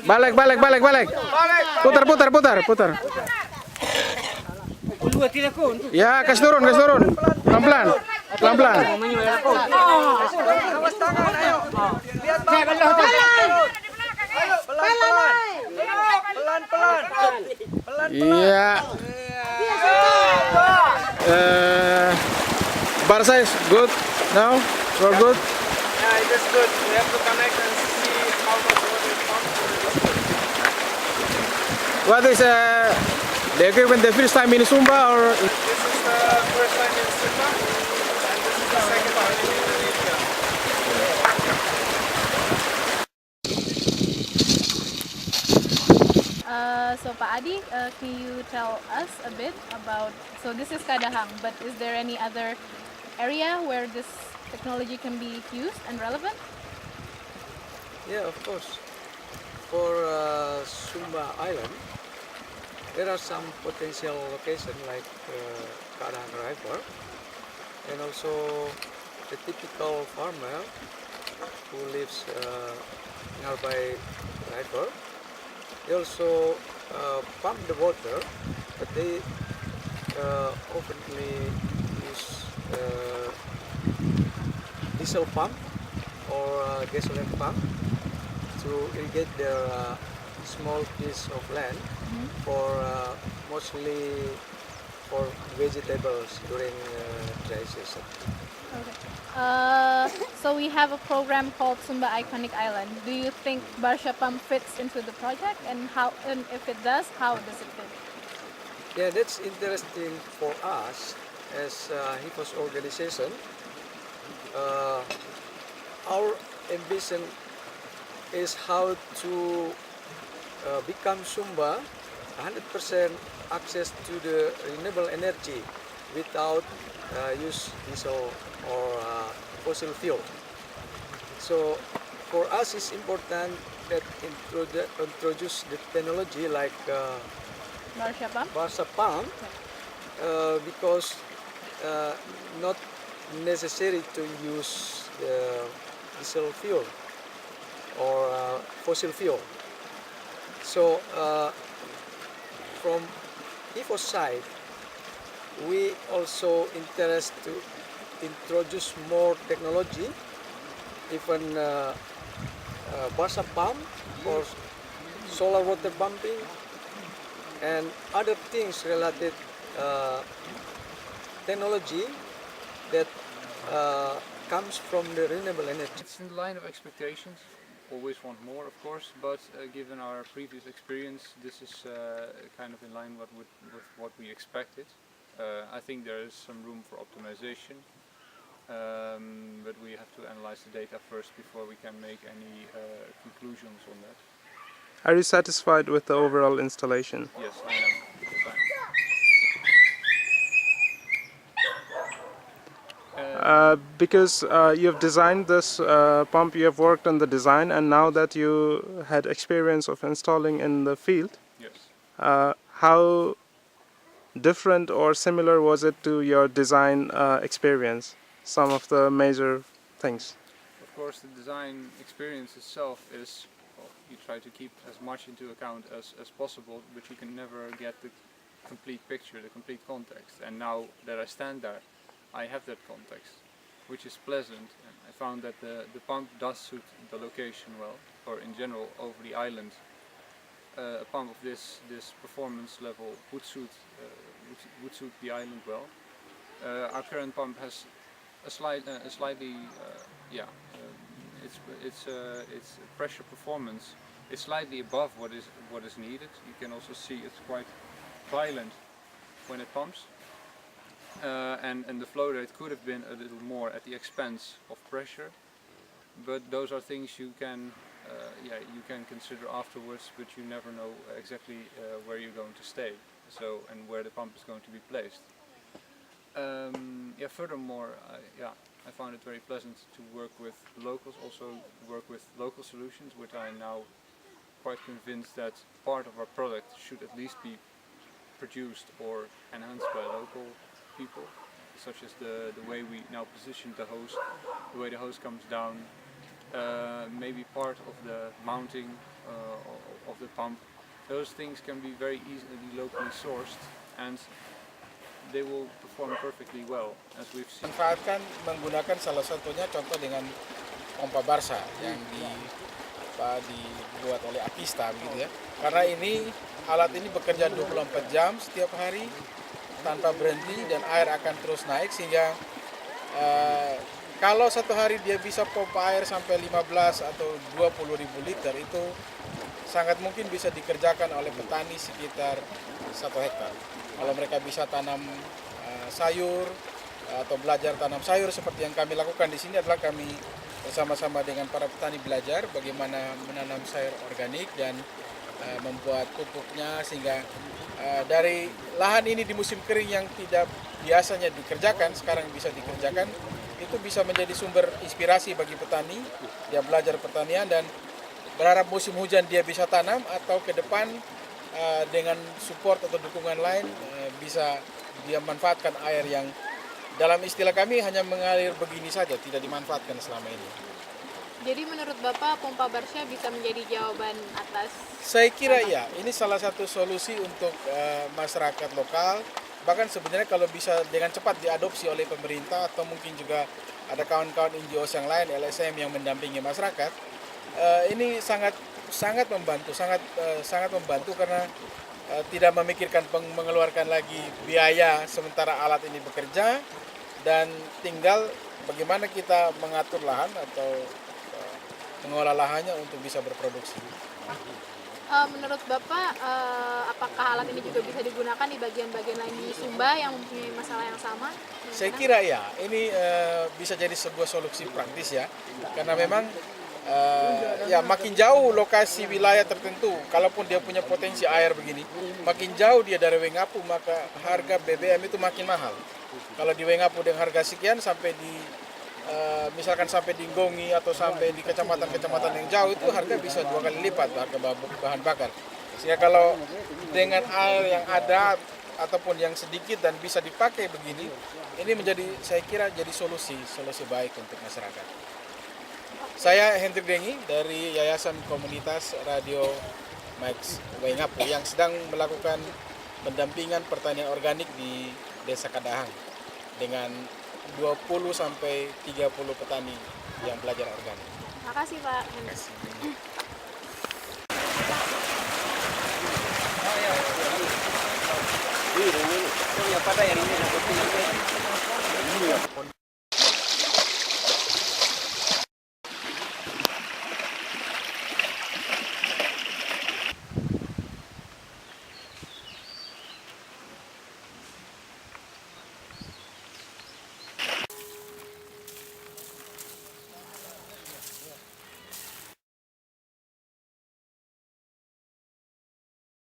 Balik. Putar. Ya, kasih turun. Pelan-pelan. Iya. Barsha is good now. We're good. Yeah, it is good. We have to connect and see how much water is pumped for the doctor. What is the equipment the first time in Sumba or? This is the first time in Sumba, and this is the second time in Indonesia. So Pak Adi, can you tell us a bit about, so this is Kadahang, but is there any other area where this technology can be used and relevant? Yeah, of course. For Sumba Island, there are some potential locations like Kadahang River, and also the typical farmer who lives nearby river. They also pump the water, but they oftenly use diesel pump or gasoline pump to irrigate their small piece of land for mostly for vegetables during dry season. Okay. So we have a program called Sumba Iconic Island. Do you think Barsha Pump fits into the project, and how? And if it does, how does it fit? Yeah, that's interesting for us as HIPOS organization. Our ambition is how to become Sumba 100% access to the renewable energy without use diesel or fossil fuel. So for us it's important that introduce the technology like Barsha Pump because not necessary to use diesel fuel or fossil fuel. So from HIPOS side, we also interested to introduce more technology, even Barsha Pump or solar water pumping and other things related technology that comes from the renewable energy. It's in the line of expectations. Always want more, of course, but given our previous experience, this is kind of in line with what we expected. I think there is some room for optimization, but we have to analyze the data first before we can make any conclusions on that. Are you satisfied with the overall installation? Yes, I am. Because you've designed this pump, you have worked on the design, and now that you had experience of installing in the field, yes. How different or similar was it to your design experience? Some of the major things. Of course, the design experience itself is, well, you try to keep as much into account as possible, but you can never get the complete picture, the complete context. And now that I stand there, I have that context, which is pleasant, and I found that the pump does suit the location well, or in general over the island. A pump of this performance level would suit the island well. Our current pump has its pressure performance is slightly above what is needed. You can also see it's quite violent when it pumps. And the flow rate could have been a little more at the expense of pressure, but those are things you can consider afterwards, but you never know exactly where you're going to stay, and where the pump is going to be placed. Furthermore, I found it very pleasant to work with locals, also work with local solutions, which I am now quite convinced that part of our product should at least be produced or enhanced by local people. such as the way we now position the hose, the way the hose comes down, maybe part of the mounting of the pump. Those things can be very easily locally sourced, and they will perform perfectly well, as we've seen. Manfaatkan menggunakan salah satunya contoh dengan pompa Barsha yang dibuat oleh Apista begitu ya. Karena alat ini bekerja 24 jam setiap hari tanpa berhenti dan air akan terus naik sehingga kalau satu hari dia bisa pompa air sampai 15 atau 20 ribu liter, itu sangat mungkin bisa dikerjakan oleh petani sekitar 1 hektar. Kalau mereka bisa tanam sayur atau belajar tanam sayur seperti yang kami lakukan di sini adalah kami bersama-sama dengan para petani belajar bagaimana menanam sayur organik dan membuat pupuknya sehingga dari lahan ini di musim kering yang tidak biasanya dikerjakan, sekarang bisa dikerjakan, itu bisa menjadi sumber inspirasi bagi petani. Dia belajar pertanian dan berharap musim hujan dia bisa tanam atau ke depan dengan support atau dukungan lain bisa dia manfaatkan air yang dalam istilah kami hanya mengalir begini saja, tidak dimanfaatkan selama ini. Jadi menurut Bapak pompa Barsha bisa menjadi jawaban atas? Saya kira ya, ini salah satu solusi untuk masyarakat lokal. Bahkan sebenarnya kalau bisa dengan cepat diadopsi oleh pemerintah atau mungkin juga ada kawan-kawan NGO yang lain, LSM yang mendampingi masyarakat, ini sangat membantu karena tidak memikirkan mengeluarkan lagi biaya sementara alat ini bekerja, dan tinggal bagaimana kita mengatur lahan atau mengolah lahannya untuk bisa berproduksi. Menurut Bapak, apakah alat ini juga bisa digunakan di bagian-bagian lain di Sumba yang mempunyai masalah yang sama? Saya kira ya, ini bisa jadi sebuah solusi praktis ya, karena memang ya makin jauh lokasi wilayah tertentu, kalaupun dia punya potensi air begini, makin jauh dia dari Wengapu, maka harga BBM itu makin mahal. Kalau di Wengapu dengan harga sekian sampai di misalkan sampai di Nggongi atau sampai di kecamatan-kecamatan yang jauh, itu harga bisa 2 kali lipat harga bahan bakar. Sehingga kalau dengan air yang ada ataupun yang sedikit dan bisa dipakai begini, ini menjadi, saya kira jadi solusi baik untuk masyarakat. Saya Hendrik Dengi dari Yayasan Komunitas Radio Max Wengapu yang sedang melakukan pendampingan pertanian organik di Desa Kadahang dengan 20 sampai 30 petani yang belajar organik. Terima kasih Pak. Ini pada yang ini